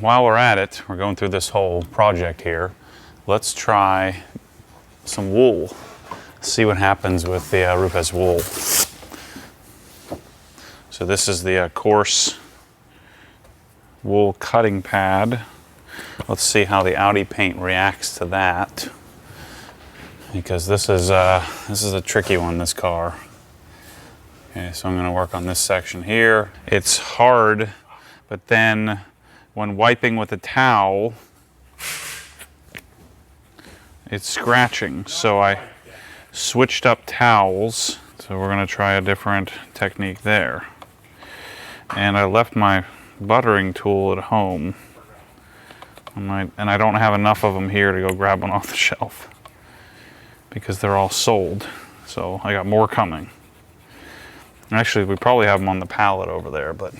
while we're at it, we're going through this whole project here, let's try some wool. See what happens with the RUPES wool. So this is the coarse wool cutting pad. Let's see how the Audi paint reacts to that, because this is a tricky one, this car. Okay, so I'm going to work on this section here. It's hard, but then when wiping with a towel, it's scratching. So I switched up towels. So we're going to try a different technique there. And I left my buttering tool at home. And I don't have enough of them here to go grab one off the shelf because they're all sold. So I got more coming. Actually, we probably have them on the pallet over there, but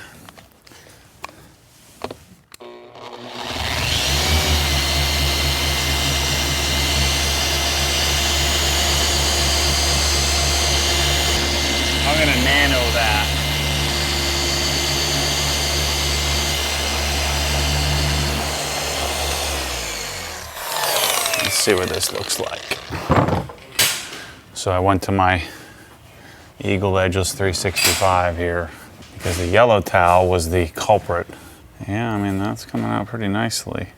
I'm gonna nano that. Let's see what this looks like. So I went to my Eagle Edgeless 365 here because the yellow towel was the culprit. Yeah, I mean, that's coming out pretty nicely.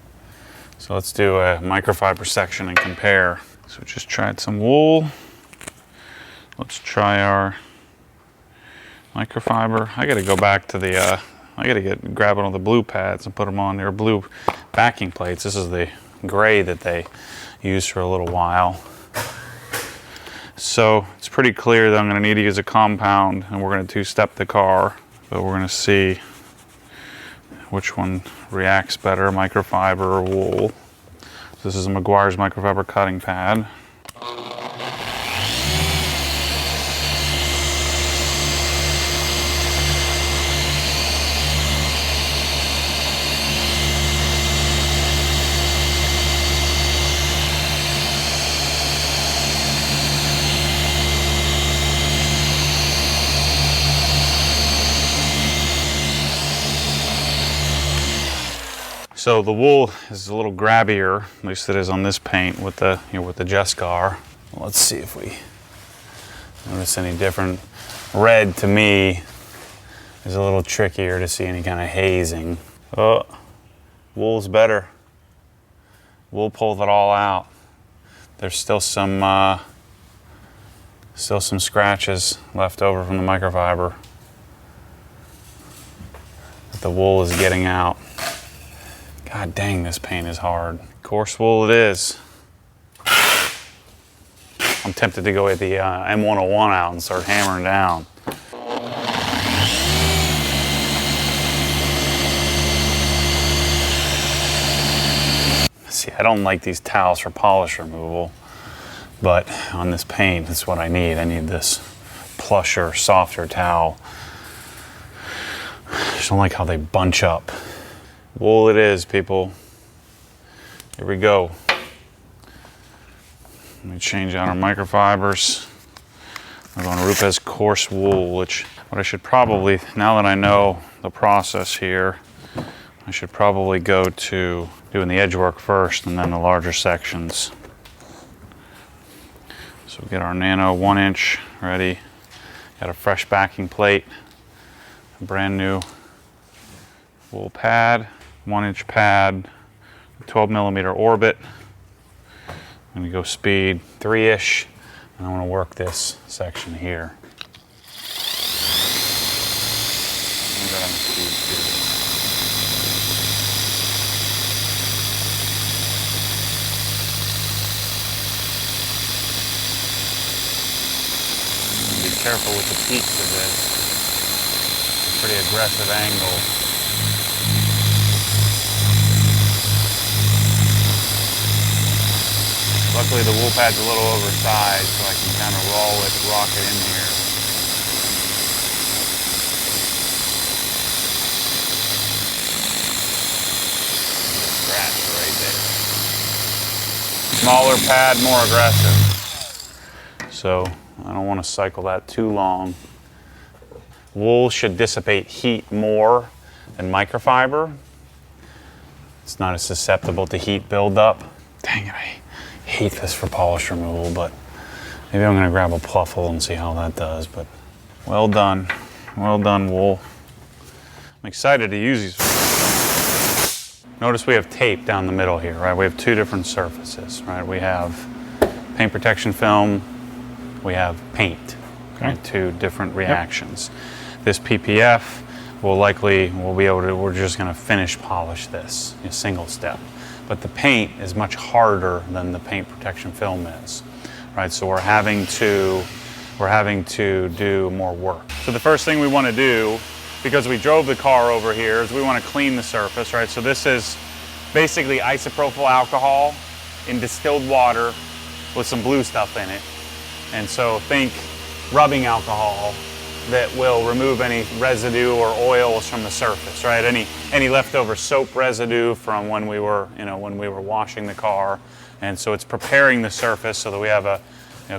So let's do a microfiber section and compare. So just tried some wool. Let's try our microfiber. I gotta go back to the, I gotta grab one of the blue pads and put them on their blue backing plates. This is the gray that they used for a little while. So it's pretty clear that I'm going to need to use a compound, and we're going to two-step the car, but we're going to see which one reacts better, microfiber or wool. So this is a Meguiar's microfiber cutting pad. So the wool is a little grabbier, at least it is on this paint with the with the Jescar. Let's see if we notice any different. Red to me is a little trickier to see any kind of hazing. Oh, wool's better. Wool pulled it all out. There's still some scratches left over from the microfiber that the wool is getting out. God dang, this paint is hard. Coarse wool it is. I'm tempted to go with the M101 out and start hammering down. See, I don't like these towels for polish removal, but on this paint, that's what I need. I need this plusher, softer towel. I just don't like how they bunch up. Wool it is, people. Here we go. Let me change out our microfibers. We're going to RUPES coarse wool, which what I should probably, now that I know the process here, I should probably go to doing the edge work first and then the larger sections. So we get our nano 1-inch ready. Got a fresh backing plate, a brand new wool pad. 1-inch pad, 12mm orbit. I'm going to go speed 3-ish, and I want to work this section here. Be careful with the peaks of this. It's a pretty aggressive angle. Luckily the wool pad's a little oversized, so I can kind of rock it in here. Scratch right there. Smaller pad, more aggressive. So I don't want to cycle that too long. Wool should dissipate heat more than microfiber. It's not as susceptible to heat buildup. Dang it, I hate this for polish removal, but maybe I'm gonna grab a Pluffle and see how that does, but well done wool. I'm excited to use these. Notice we have tape down the middle here, right? We have two different surfaces, right? We have paint protection film, we have paint, okay. Right? Two different reactions. Yep. This PPF we're just gonna finish polish this, a single step. But the paint is much harder than the paint protection film is, right? So we're having to do more work. So the first thing we want to do, because we drove the car over here, is we want to clean the surface, right? So this is basically isopropyl alcohol in distilled water with some blue stuff in it. And so think rubbing alcohol that will remove any residue or oils from the surface, right? Any leftover soap residue from when we were washing the car. And so it's preparing the surface so that we have a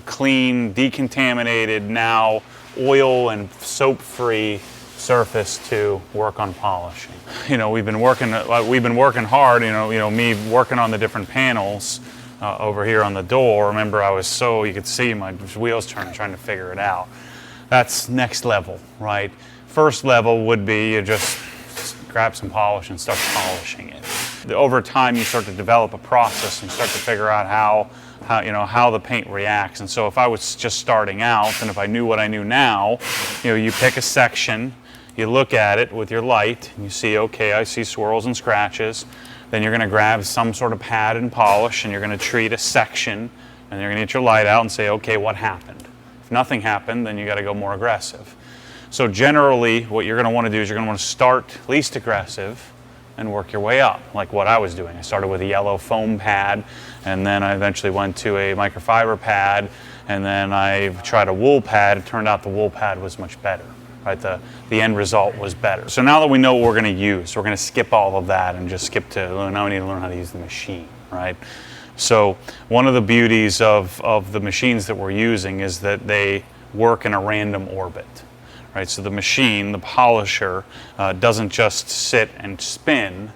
clean, decontaminated, now oil and soap-free surface to work on polishing. We've been working hard. Me working on the different panels over here on the door. Remember, you could see my wheels turning, trying to figure it out. That's next level, right? First level would be you just grab some polish and start polishing it. Over time, you start to develop a process and start to figure out how the paint reacts. And so if I was just starting out, and if I knew what I knew now, you pick a section, you look at it with your light, and you see, okay, I see swirls and scratches. Then you're gonna grab some sort of pad and polish, and you're gonna treat a section, and you're gonna get your light out and say, okay, what happened? If nothing happened, then you gotta go more aggressive. So generally, what you're gonna wanna do is you're gonna wanna start least aggressive and work your way up, like what I was doing. I started with a yellow foam pad, and then I eventually went to a microfiber pad, and then I tried a wool pad. It turned out the wool pad was much better, right? The end result was better. So now that we know what we're gonna use, we're gonna skip all of that and just skip to, now we need to learn how to use the machine, right? So one of the beauties of the machines that we're using is that they work in a random orbit. Right, so the machine, the polisher, doesn't just sit and spin.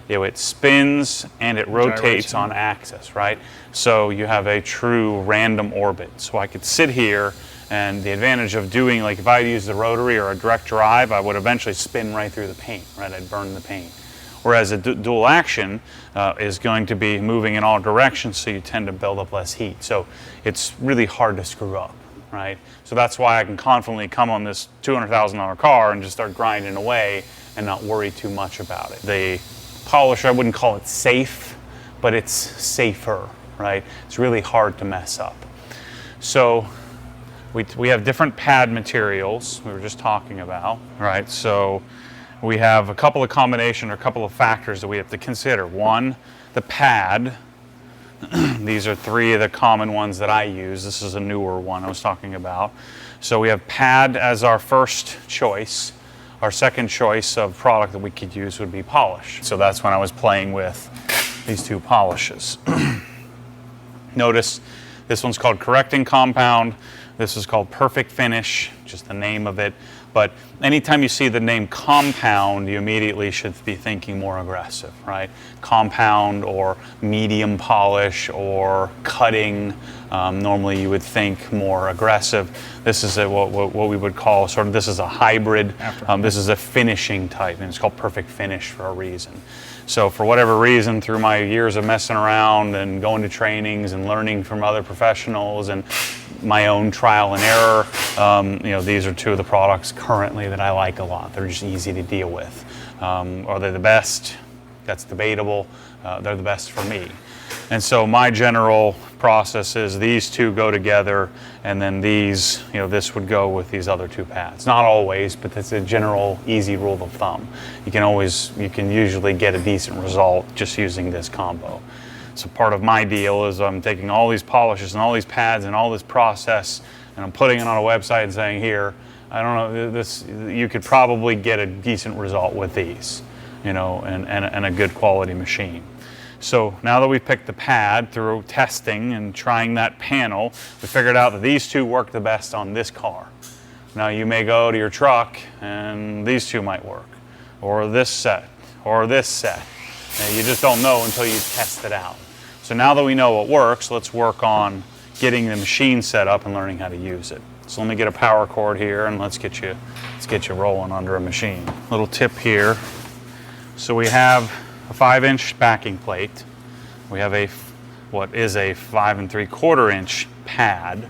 It spins and it rotates on axis, right? So you have a true random orbit. So I could sit here, and the advantage of doing, like if I used a rotary or a direct drive, I would eventually spin right through the paint, right? I'd burn the paint. Whereas a dual action is going to be moving in all directions, so you tend to build up less heat. So it's really hard to screw up. Right? So that's why I can confidently come on this $200,000 car and just start grinding away and not worry too much about it. The polisher, I wouldn't call it safe, but it's safer, right? It's really hard to mess up. So we have different pad materials we were just talking about, right? So we have a couple of combination or a couple of factors that we have to consider. One, the pad. These are three of the common ones that I use. This is a newer one I was talking about. So we have pad as our first choice. Our second choice of product that we could use would be polish. So that's when I was playing with these two polishes. Notice this one's called Correcting Compound. This is called Perfect Finish, just the name of it. But anytime you see the name compound, you immediately should be thinking more aggressive, right? Compound or medium polish or cutting. Normally you would think more aggressive. This is what we would call this is a hybrid. This is a finishing type, and it's called Perfect Finish for a reason. So for whatever reason, through my years of messing around and going to trainings and learning from other professionals and my own trial and error, these are two of the products currently that I like a lot. They're just easy to deal with. Are they the best? That's debatable. They're the best for me. And so my general process is these two go together, and then these, this would go with these other two pads. Not always, but that's a general easy rule of thumb. You can usually get a decent result just using this combo. So part of my deal is I'm taking all these polishes and all these pads and all this process, and I'm putting it on a website and saying, here, I don't know, you could probably get a decent result with these, and a good quality machine. So now that we've picked the pad through testing and trying that panel, we figured out that these two work the best on this car. Now you may go to your truck and these two might work, or this set, or this set. You just don't know until you test it out. So now that we know what works, let's work on getting the machine set up and learning how to use it. So let me get a power cord here and let's get you rolling under a machine. Little tip here. So we have a 5-inch backing plate. We have what is a 5 3/4-inch pad,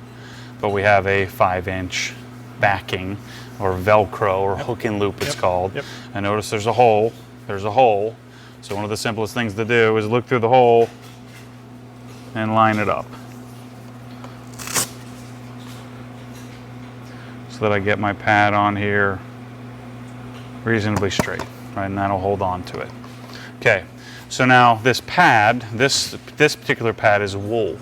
but we have a 5-inch backing, or Velcro, or hook and loop it's called. And notice there's a hole. There's a hole. So one of the simplest things to do is look through the hole and line it up, so that I get my pad on here reasonably straight, right? And that'll hold on to it. Okay, so now this pad, this particular pad is wool,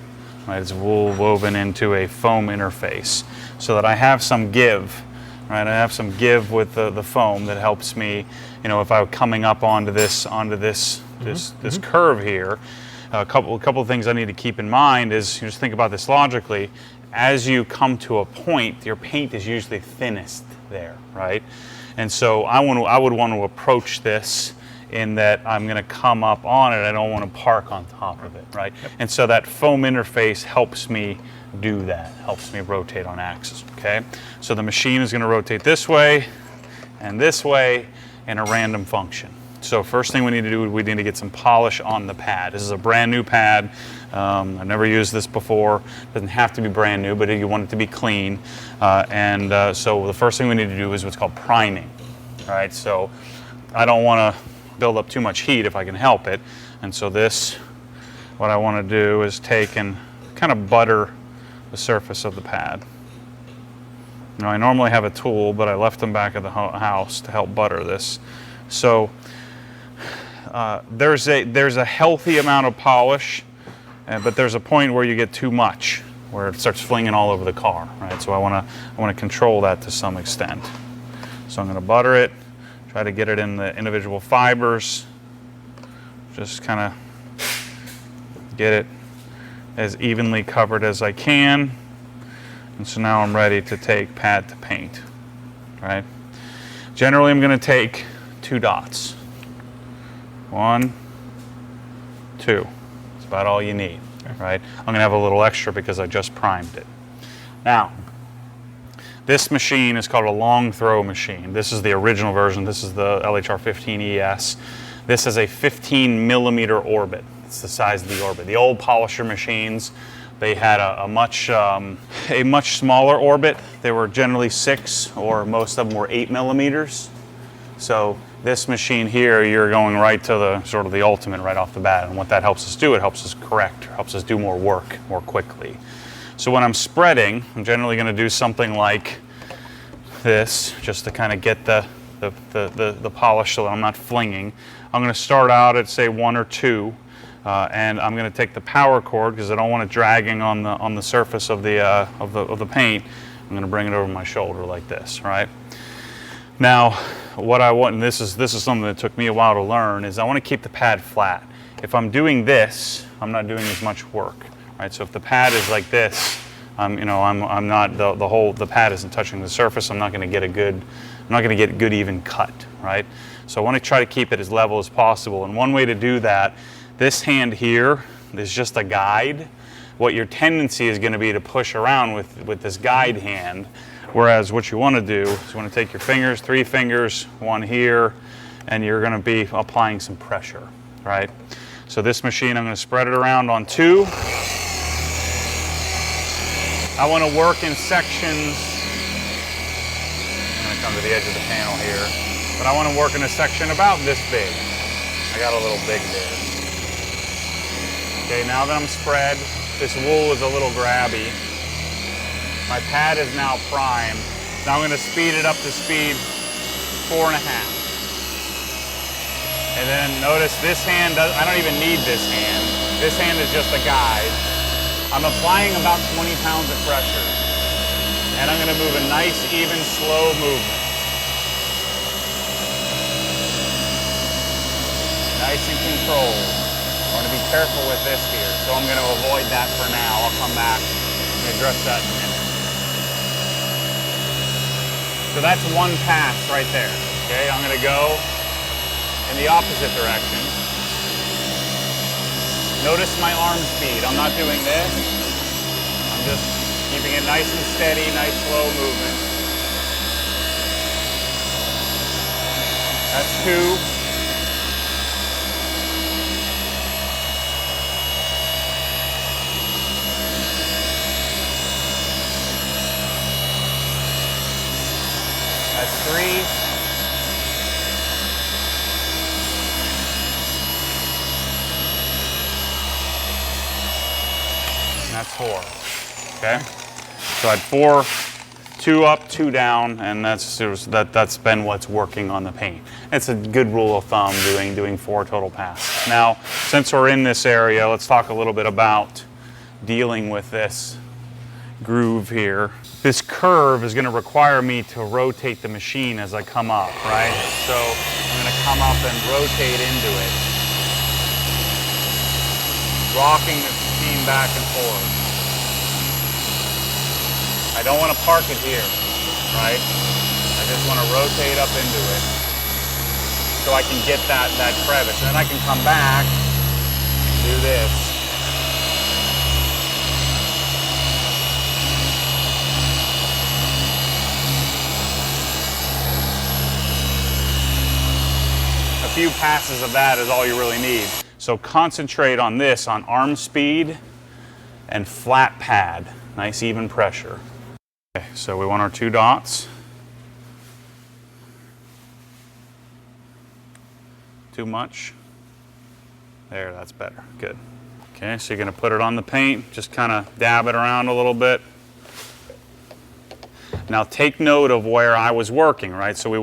right? It's wool woven into a foam interface, so that I have some give, right? I have some give with the foam that helps me, you know, if I'm coming up onto this curve here. A couple of things I need to keep in mind is, you just think about this logically. As you come to a point, your paint is usually thinnest there, right? And so I would want to approach this in that I'm going to come up on it. I don't want to park on top of it, right? And so that foam interface helps me do that, helps me rotate on axis, okay? So the machine is going to rotate this way and this way in a random function. So first thing we need to do, we need to get some polish on the pad. This is a brand new pad. I've never used this before. It doesn't have to be brand new, but you want it to be clean. So the first thing we need to do is what's called priming. All right, so I don't want to build up too much heat if I can help it. And so what I want to do is take and kind of butter the surface of the pad. You know, I normally have a tool, but I left them back at the house to help butter this. So there's a healthy amount of polish, but there's a point where you get too much, where it starts flinging all over the car, right? So I want to control that to some extent. So I'm going to butter it, try to get it in the individual fibers, just kind of get it as evenly covered as I can. And so now I'm ready to take pad to paint, right? Generally I'm going to take 2 dots. 1, 2. That's about all you need, right? I'm going to have a little extra because I just primed it. Now, this machine is called a long throw machine. This is the original version. This is the LHR 15ES. This is a 15 millimeter orbit. It's the size of the orbit. The old polisher machines, they had a much smaller orbit. They were generally 6, or most of them were 8 millimeters. So this machine here, you're going right to the sort of the ultimate right off the bat. And what that helps us do, it helps us correct, helps us do more work more quickly. So when I'm spreading, I'm generally going to do something like this, just to kind of get the polish so that I'm not flinging. I'm going to start out at, say, 1 or 2, and I'm going to take the power cord, because I don't want it dragging on the surface of the paint. I'm going to bring it over my shoulder like this, right? Now, what I want, and this is something that took me a while to learn, is I want to keep the pad flat. If I'm doing this, I'm not doing as much work, right? So if the pad is like this, you know, I'm not the pad isn't touching the surface. I'm not going to get a good even cut, right? So I want to try to keep it as level as possible. And one way to do that, this hand here is just a guide. What your tendency is going to be to push around with this guide hand. Whereas what you want to do is you want to take your fingers, 3 fingers, 1 here, and you're going to be applying some pressure, right? So this machine, I'm going to spread it around on 2. I want to work in sections. I'm going to come to the edge of the panel here, but I want to work in a section about this big. I got a little big there. Okay, now that I'm spread, this wool is a little grabby. My pad is now primed. Now I'm going to speed it up to speed 4.5. And then notice this hand, I don't even need this hand. This hand is just a guide. I'm applying about 20 pounds of pressure. And I'm going to move a nice, even, slow movement. Nice and controlled. I want to be careful with this here. So I'm going to avoid that for now. I'll come back and address that in a minute. So that's 1 pass right there, okay? I'm going to go in the opposite direction. Notice my arm speed. I'm not doing this. I'm just keeping it nice and steady, nice slow movement. That's 2. That's 3. And that's 4. Okay? So I had 4, 2 up, 2 down, and that's been what's working on the paint. It's a good rule of thumb doing 4 total passes. Now, since we're in this area, let's talk a little bit about dealing with this groove here. This curve is going to require me to rotate the machine as I come up, right? So I'm going to come up and rotate into it, rocking the machine back and forth. I don't want to park it here, right? I just want to rotate up into it so I can get that crevice. And then I can come back, do this. A few passes of that is all you really need. So concentrate on this, on arm speed and flat pad. Nice even pressure. Okay, so we want our 2 dots. Too much? There, that's better. Good. Okay, so you're going to put it on the paint, just kind of dab it around a little bit. Now take note of where I was working, right? So we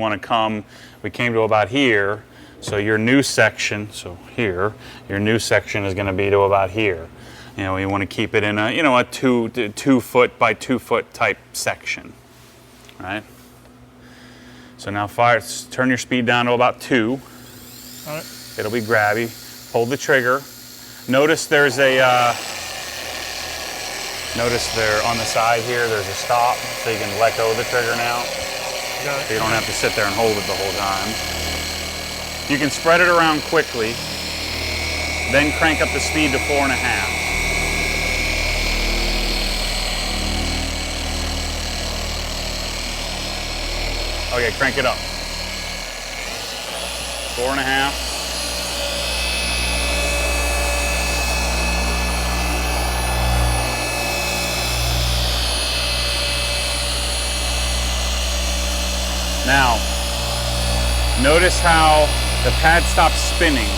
came to about here. So your new section, so here, your new section is going to be to about here. You know, you want to keep it in a, you know, a 2 foot by 2 foot type section, right? So now turn your speed down to about 2. All right. It'll be grabby. Pull the trigger. Notice there's notice there on the side here, there's a stop, so you can let go of the trigger now. Got it. So you don't have to sit there and hold it the whole time. You can spread it around quickly, then crank up the speed to 4.5. Okay, crank it up. 4.5. Now, notice how the pad stops spinning.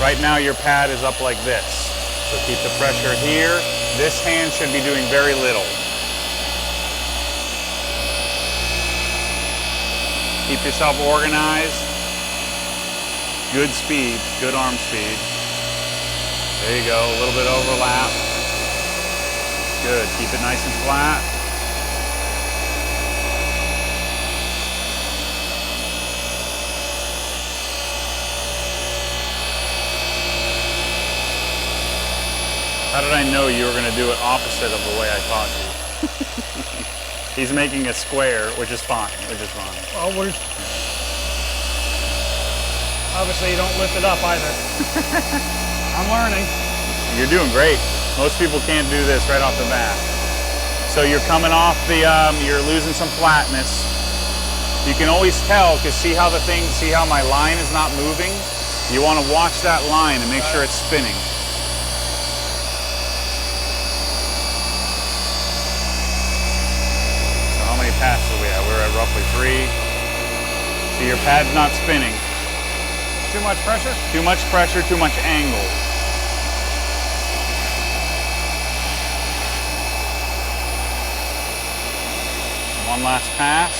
Right now your pad is up like this. So keep the pressure here. This hand should be doing very little. Keep yourself organized. Good speed, good arm speed. There you go, a little bit overlap. Good, keep it nice and flat. How did I know you were going to do it opposite of the way I taught you? He's making a square, which is fine, Well, obviously you don't lift it up either. I'm learning. You're doing great. Most people can't do this right off the bat. So you're coming off you're losing some flatness. You can always tell, because see how my line is not moving? You want to watch that line and make sure it's spinning. How many passes do we have? We're at roughly 3. See, your pad's not spinning. Too much pressure? Too much pressure, too much angle. One last pass.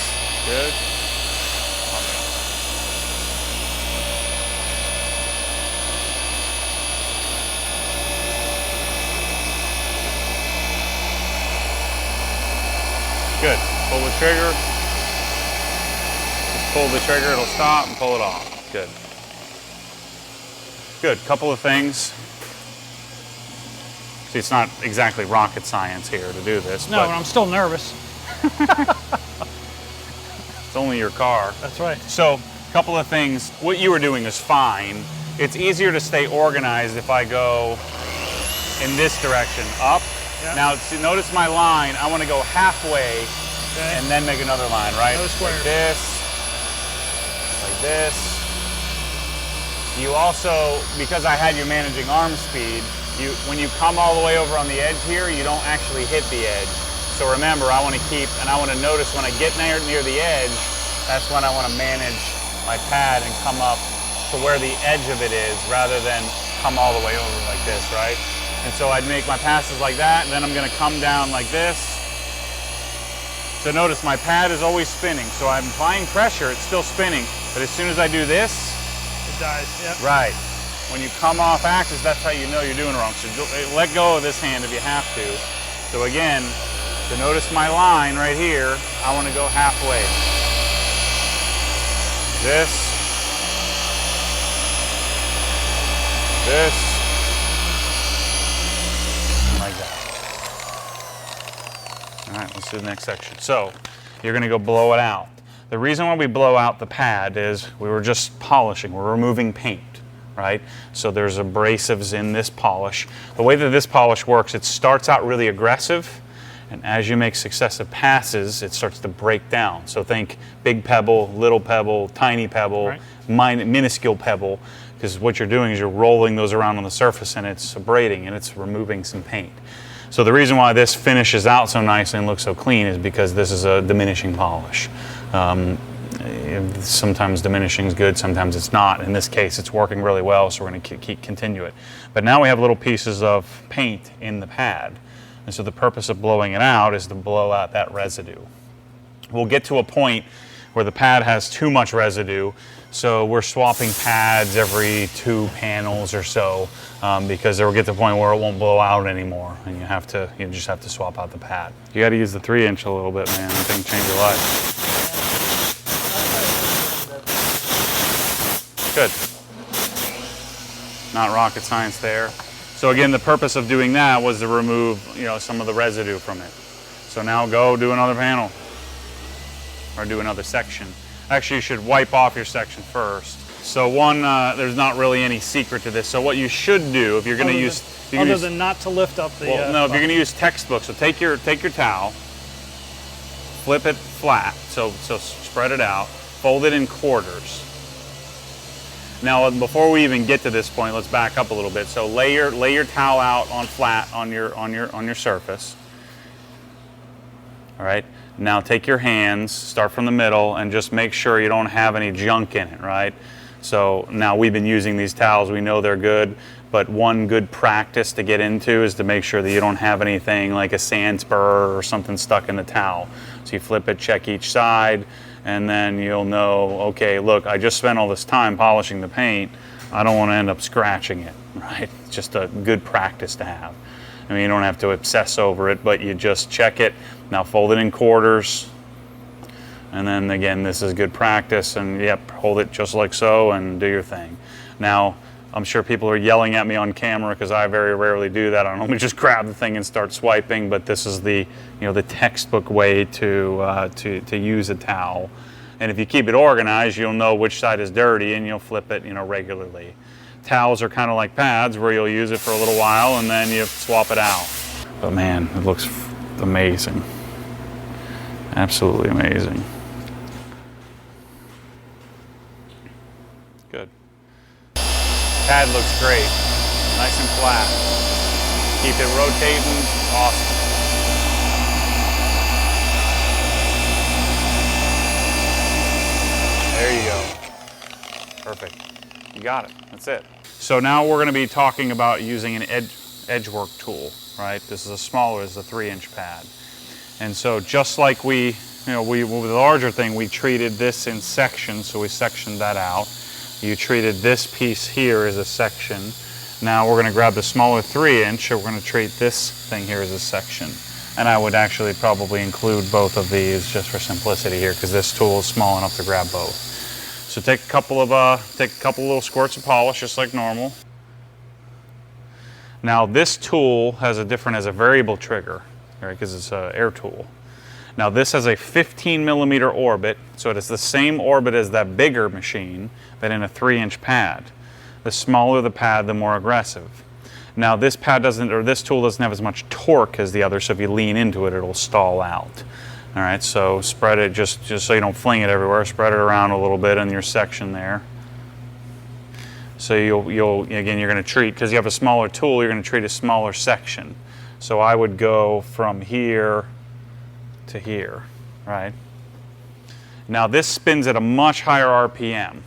Good. Good. Pull the trigger. Just pull the trigger, it'll stop, and pull it off. Good. Good. Couple of things. See, it's not exactly rocket science here to do this. No, but I'm still nervous. it's only your car. That's right. So, a couple of things. What you were doing is fine. it's easier to stay organized if I go in this direction, up. Yeah. Now, notice my line. I want to go halfway and then make another line, right? No squares. Like this. Like this. You also, because I had you managing arm speed, when you come all the way over on the edge here, you don't actually hit the edge. So remember, I want to keep, and I want to notice when I get near the edge, that's when I want to manage my pad and come up to where the edge of it is, rather than come all the way over like this, right? And so I'd make my passes like that, and then I'm going to come down like this. So notice my pad is always spinning, so I'm applying pressure, it's still spinning, but as soon as I do this, it dies, yep. Right. When you come off axis, that's how you know you're doing wrong. So let go of this hand if you have to. So again, to notice my line right here, I want to go halfway. This. This. Like that. All right, let's do the next section. So you're going to go blow it out. The reason why we blow out the pad is we were just polishing, we're removing paint, right? So there's abrasives in this polish. The way that this polish works, it starts out really aggressive, and as you make successive passes, it starts to break down. So think big pebble, little pebble, tiny pebble, right. Minuscule pebble, because what you're doing is you're rolling those around on the surface and it's abrading and it's removing some paint. So the reason why this finishes out so nicely and looks so clean is because this is a diminishing polish. Sometimes diminishing is good, sometimes it's not. In this case, it's working really well, so we're going to continue it. But now we have little pieces of paint in the pad. And so the purpose of blowing it out is to blow out that residue. We'll get to a point where the pad has too much residue, so we're swapping pads every 2 panels or so, because it will get to the point where it won't blow out anymore, and you just have to swap out the pad. You got to use the 3-inch a little bit, man. That thing changed your life. Good. Not rocket science there. So again, the purpose of doing that was to remove, some of the residue from it. So now go do another panel, or do another section. Actually, you should wipe off your section first. So there's not really any secret to this. So what you should do, if you're going to use... Other than not to lift up the... Well, no, if you're going to use textbook, so take your towel, flip it flat, so spread it out, fold it in quarters. Now, before we even get to this point, let's back up a little bit. So lay your towel out on flat on your surface. All right. Now take your hands, start from the middle, and just make sure you don't have any junk in it, right? So now we've been using these towels, we know they're good, but one good practice to get into is to make sure that you don't have anything like a sand spur or something stuck in the towel. So you flip it, check each side, and then you'll know, okay, look, I just spent all this time polishing the paint, I don't want to end up scratching it, right? It's just a good practice to have. I mean, you don't have to obsess over it, but you just check it. Now fold it in quarters, and then again, this is good practice, and yep, hold it just like so and do your thing. Now, I'm sure people are yelling at me on camera because I very rarely do that. I normally just grab the thing and start swiping, but this is the textbook way to use a towel. And if you keep it organized, you'll know which side is dirty and you'll flip it, regularly. Towels are kind of like pads where you'll use it for a little while and then you swap it out. But man, it looks amazing. Absolutely amazing. Good. Pad looks great. Nice and flat. Keep it rotating. Awesome. There you go. Perfect. You got it. That's it. So now we're going to be talking about using an edge work tool, right? This is a smaller, this is a 3-inch pad. And so just like with the larger thing, we treated this in sections, so we sectioned that out. You treated this piece here as a section. Now we're going to grab the smaller 3-inch, and we're going to treat this thing here as a section. And I would actually probably include both of these just for simplicity here, because this tool is small enough to grab both. So take a couple of little squirts of polish, just like normal. Now this tool has a variable trigger, right? Because it's an air tool. Now this has a 15mm orbit, so it is the same orbit as that bigger machine, but in a 3-inch pad. The smaller the pad, the more aggressive. Now this pad doesn't, or this tool doesn't have as much torque as the other, so if you lean into it, it'll stall out. All right, so spread it, just so you don't fling it everywhere, spread it around a little bit in your section there. So again, you're going to treat, because you have a smaller tool, you're going to treat a smaller section. So I would go from here to here, right? Now this spins at a much higher RPM.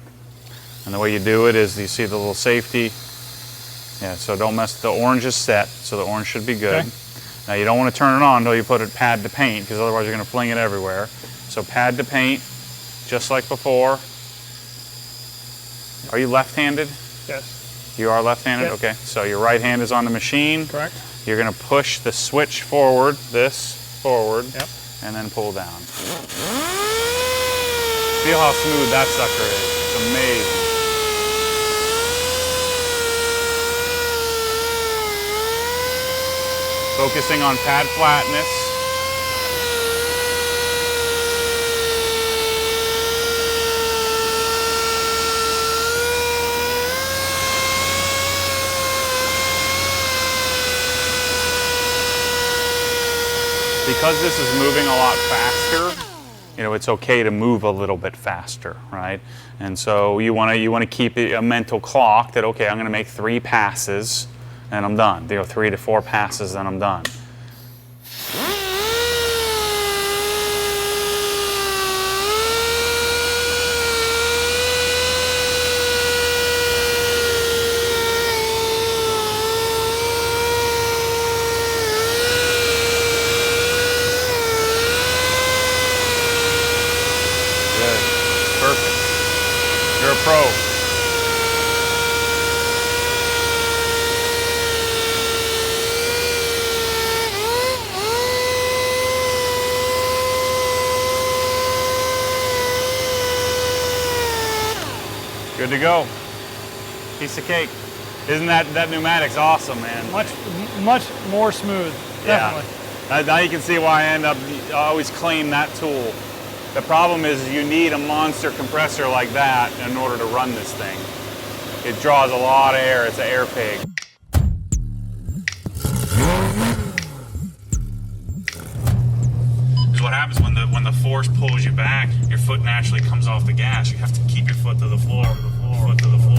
And the way you do it is, you see the little safety. Yeah, so don't mess, the orange is set, so the orange should be good. Okay. Now you don't want to turn it on until you put it pad to paint, because otherwise you're going to fling it everywhere. So pad to paint, just like before. Are you left-handed? Yes. You are left-handed? Yep. Okay, so your right hand is on the machine. Correct. You're going to push the switch forward, this forward, yep, and then pull down. Feel how smooth that sucker is. It's amazing. Focusing on pad flatness. Because this is moving a lot faster, you know, it's okay to move a little bit faster, right? And so you want to keep a mental clock that, okay, I'm going to make 3 passes and I'm done. 3 to 4 passes and I'm done. Perfect. You're a pro. Good to go. Piece of cake. Isn't that pneumatic's awesome, man? Much more smooth. Definitely. Yeah. Now you can see why I always claim that tool. The problem is you need a monster compressor like that in order to run this thing. It draws a lot of air. It's an air pig. Because what happens when the force pulls you back, your foot naturally comes off the gas. You have to keep your foot to the floor, foot to the floor.